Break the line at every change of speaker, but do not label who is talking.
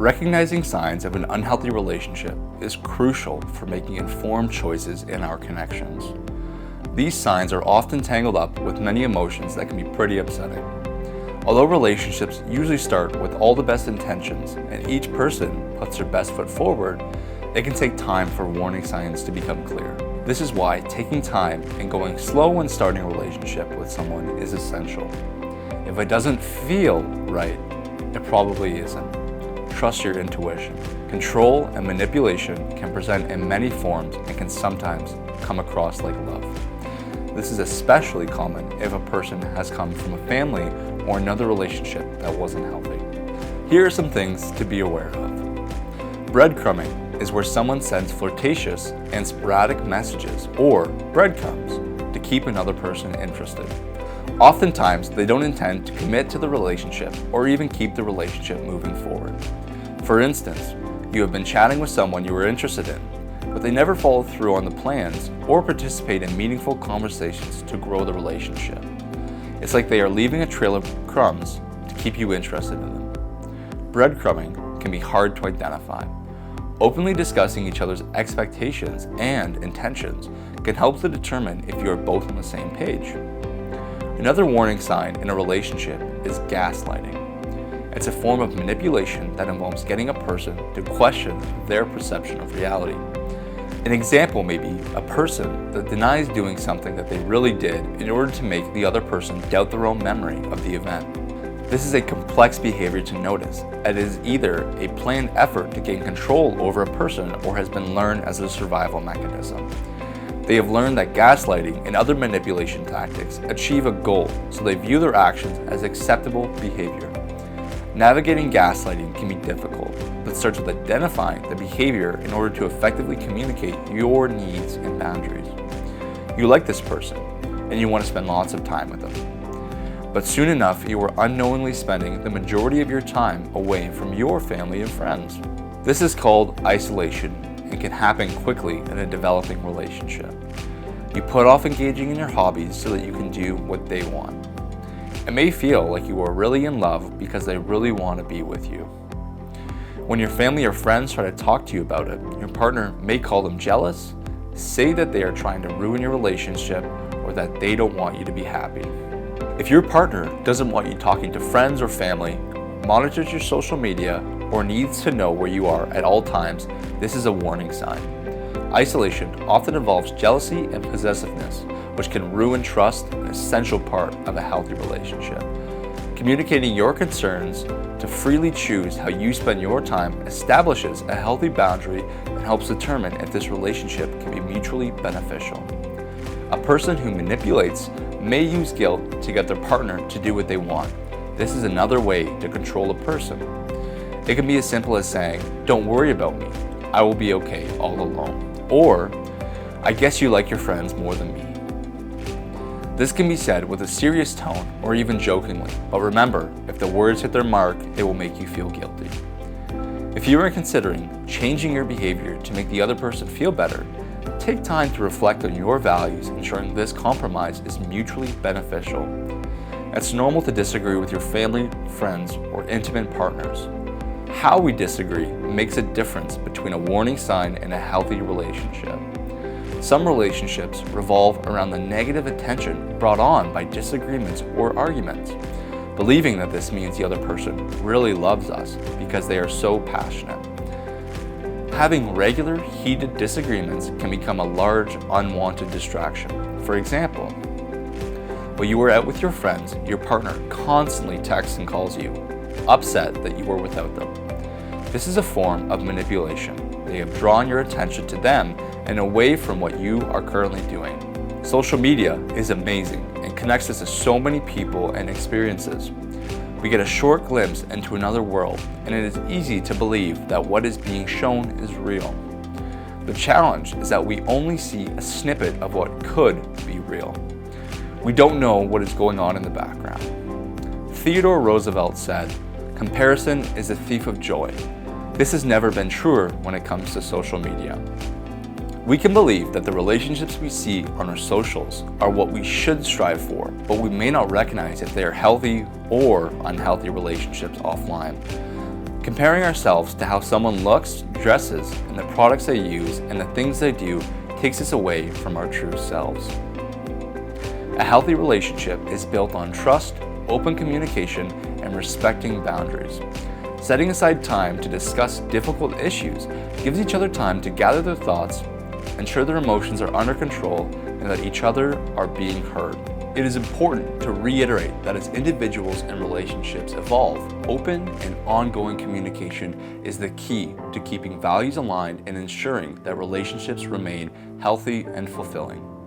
Recognizing signs of an unhealthy relationship is crucial for making informed choices in our connections. These signs are often tangled up with many emotions that can be pretty upsetting. Although relationships usually start with all the best intentions and each person puts their best foot forward, it can take time for warning signs to become clear. This is why taking time and going slow when starting a relationship with someone is essential. If it doesn't feel right, it probably isn't. Trust your intuition. Control and manipulation can present in many forms and can sometimes come across like love. This is especially common if a person has come from a family or another relationship that wasn't healthy. Here are some things to be aware of. Breadcrumbing is where someone sends flirtatious and sporadic messages or breadcrumbs to keep another person interested. Oftentimes, they don't intend to commit to the relationship or even keep the relationship moving forward. For instance, you have been chatting with someone you were interested in, but they never follow through on the plans or participate in meaningful conversations to grow the relationship. It's like they are leaving a trail of crumbs to keep you interested in them. Breadcrumbing can be hard to identify. Openly discussing each other's expectations and intentions can help to determine if you are both on the same page. Another warning sign in a relationship is gaslighting. It's a form of manipulation that involves getting a person to question their perception of reality. An example may be a person that denies doing something that they really did in order to make the other person doubt their own memory of the event. This is a complex behavior to notice. It is either a planned effort to gain control over a person or has been learned as a survival mechanism. They have learned that gaslighting and other manipulation tactics achieve a goal, so they view their actions as acceptable behavior. Navigating gaslighting can be difficult, but starts with identifying the behavior in order to effectively communicate your needs and boundaries. You like this person, and you want to spend lots of time with them. But soon enough, you are unknowingly spending the majority of your time away from your family and friends. This is called isolation and can happen quickly in a developing relationship. You put off engaging in your hobbies so that you can do what they want. It may feel like you are really in love because they really want to be with you. When your family or friends try to talk to you about it, your partner may call them jealous, say that they are trying to ruin your relationship, or that they don't want you to be happy. If your partner doesn't want you talking to friends or family, monitors your social media, or needs to know where you are at all times, this is a warning sign. Isolation often involves jealousy and possessiveness, which can ruin trust, an essential part of a healthy relationship. Communicating your concerns to freely choose how you spend your time establishes a healthy boundary and helps determine if this relationship can be mutually beneficial. A person who manipulates may use guilt to get their partner to do what they want. This is another way to control a person. It can be as simple as saying, "Don't worry about me, I will be okay all alone." Or, "I guess you like your friends more than me." This can be said with a serious tone or even jokingly, but remember, if the words hit their mark, it will make you feel guilty. If you are considering changing your behavior to make the other person feel better, take time to reflect on your values, ensuring this compromise is mutually beneficial. It's normal to disagree with your family, friends, or intimate partners. How we disagree makes a difference between a warning sign and a healthy relationship. Some relationships revolve around the negative attention brought on by disagreements or arguments, believing that this means the other person really loves us because they are so passionate. Having regular heated disagreements can become a large unwanted distraction. For example, while you are out with your friends, your partner constantly texts and calls you, upset that you are without them. This is a form of manipulation. They have drawn your attention to them and away from what you are currently doing. Social media is amazing and connects us to so many people and experiences. We get a short glimpse into another world, and it is easy to believe that what is being shown is real. The challenge is that we only see a snippet of what could be real. We don't know what is going on in the background. Theodore Roosevelt said, "Comparison is a thief of joy." This has never been truer when it comes to social media. We can believe that the relationships we see on our socials are what we should strive for, but we may not recognize if they are healthy or unhealthy relationships offline. Comparing ourselves to how someone looks, dresses, and the products they use and the things they do takes us away from our true selves. A healthy relationship is built on trust, open communication, and respecting boundaries. Setting aside time to discuss difficult issues gives each other time to gather their thoughts, ensure their emotions are under control, and that each other are being heard. It is important to reiterate that as individuals and relationships evolve, open and ongoing communication is the key to keeping values aligned and ensuring that relationships remain healthy and fulfilling.